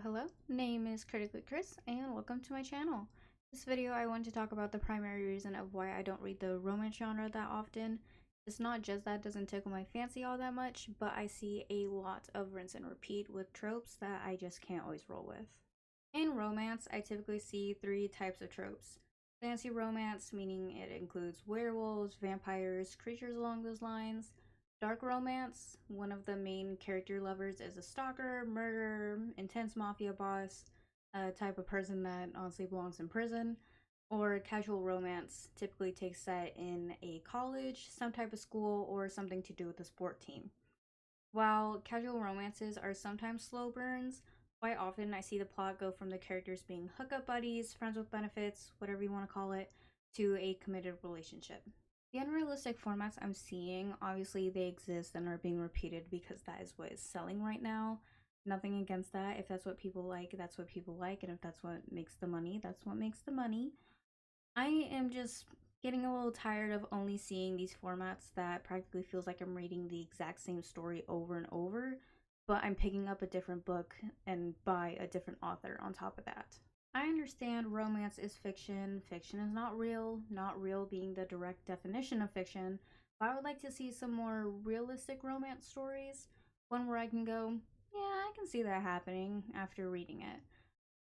Hello. Name is Critically Chris, and welcome to my channel. This video I want to talk about the primary reason of why I don't read the romance genre that often. It's not just that it doesn't tickle my fancy all that much, but I see a lot of rinse and repeat with tropes that I just can't always roll with. In romance, I typically see three types of tropes. Fancy romance, meaning it includes werewolves, vampires, creatures along those lines. Dark romance, one of the main character lovers is a stalker, murderer, intense mafia boss, a type of person that honestly belongs in prison. Or casual romance typically takes set in a college, some type of school, or something to do with a sport team. While casual romances are sometimes slow burns, quite often I see the plot go from the characters being hookup buddies, friends with benefits, whatever you want to call it, to a committed relationship. The unrealistic formats I'm seeing, obviously they exist and are being repeated because that is what is selling right now. Nothing against that. If that's what people like, that's what people like, and if that's what makes the money, that's what makes the money. I am just getting a little tired of only seeing these formats that practically feels like I'm reading the exact same story over and over, but I'm picking up a different book and by a different author on top of that. I understand romance is fiction, fiction is not real being the direct definition of fiction, but I would like to see some more realistic romance stories, one where I can go, yeah, I can see that happening after reading it.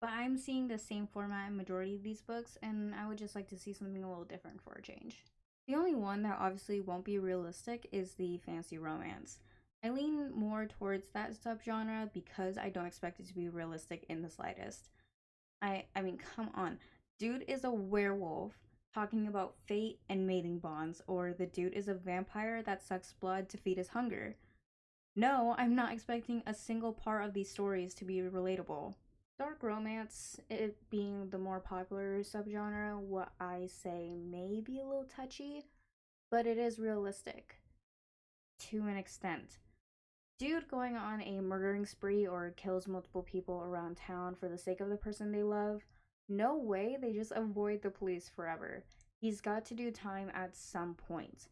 But I'm seeing the same format in majority of these books, and I would just like to see something a little different for a change. The only one that obviously won't be realistic is the fancy romance. I lean more towards that subgenre because I don't expect it to be realistic in the slightest. I mean, come on. Dude is a werewolf talking about fate and mating bonds, or the dude is a vampire that sucks blood to feed his hunger. No, I'm not expecting a single part of these stories to be relatable. Dark romance, it being the more popular subgenre, what I say may be a little touchy, but it is realistic to an extent. Dude going on a murdering spree or kills multiple people around town for the sake of the person they love, no way they just avoid the police forever. He's got to do time at some point.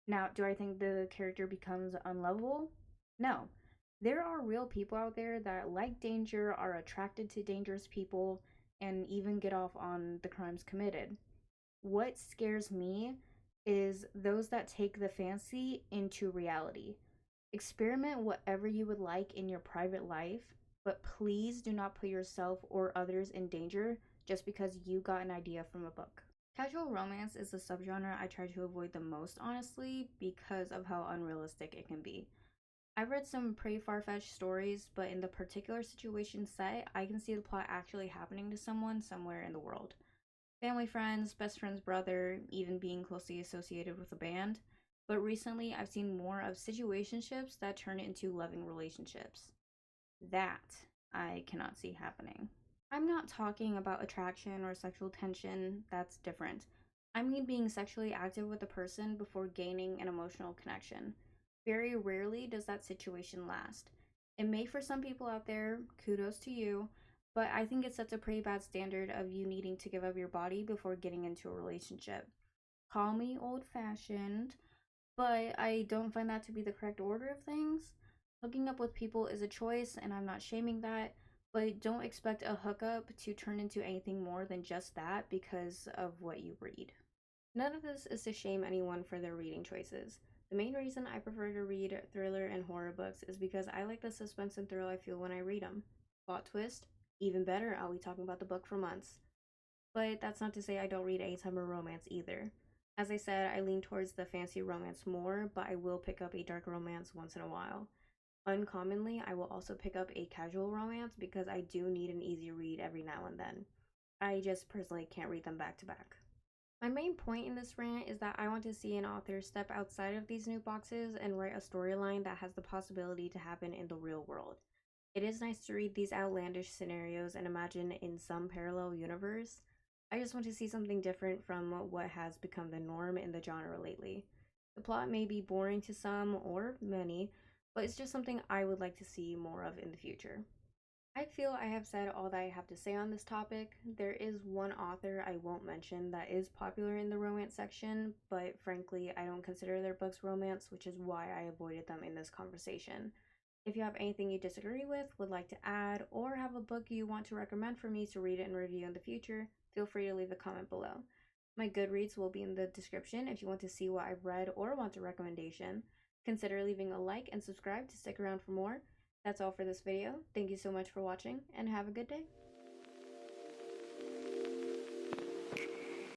Now, do I think the character becomes unlovable? No. There are real people out there that like danger, are attracted to dangerous people, and even get off on the crimes committed. What scares me is those that take the fancy into reality. Experiment whatever you would like in your private life, but please do not put yourself or others in danger just because you got an idea from a book. Casual romance is a subgenre I try to avoid the most, honestly, because of how unrealistic it can be. I've read some pretty far-fetched stories, but in the particular situation set, I can see the plot actually happening to someone somewhere in the world. Family friends, best friend's brother, even being closely associated with a band. But recently, I've seen more of situationships that turn into loving relationships. That I cannot see happening. I'm not talking about attraction or sexual tension, that's different. I mean being sexually active with a person before gaining an emotional connection. Very rarely does that situation last. It may for some people out there, kudos to you, but I think it sets a pretty bad standard of you needing to give up your body before getting into a relationship. Call me old fashioned, but I don't find that to be the correct order of things. Hooking up with people is a choice, and I'm not shaming that, but don't expect a hookup to turn into anything more than just that because of what you read. None of this is to shame anyone for their reading choices. The main reason I prefer to read thriller and horror books is because I like the suspense and thrill I feel when I read them. Plot twist? Even better, I'll be talking about the book for months. But that's not to say I don't read any type of romance either. As I said, I lean towards the fancy romance more, but I will pick up a dark romance once in a while. Uncommonly, I will also pick up a casual romance because I do need an easy read every now and then. I just personally can't read them back to back. My main point in this rant is that I want to see an author step outside of these new boxes and write a storyline that has the possibility to happen in the real world. It is nice to read these outlandish scenarios and imagine in some parallel universe. I just want to see something different from what has become the norm in the genre lately. The plot may be boring to some or many, but it's just something I would like to see more of in the future. I feel I have said all that I have to say on this topic. There is one author I won't mention that is popular in the romance section, but frankly, I don't consider their books romance, which is why I avoided them in this conversation. If you have anything you disagree with, would like to add, or have a book you want to recommend for me to read and review in the future, feel free to leave a comment below. My Goodreads will be in the description if you want to see what I've read or want a recommendation. Consider leaving a like and subscribe to stick around for more. That's all for this video. Thank you so much for watching, and have a good day.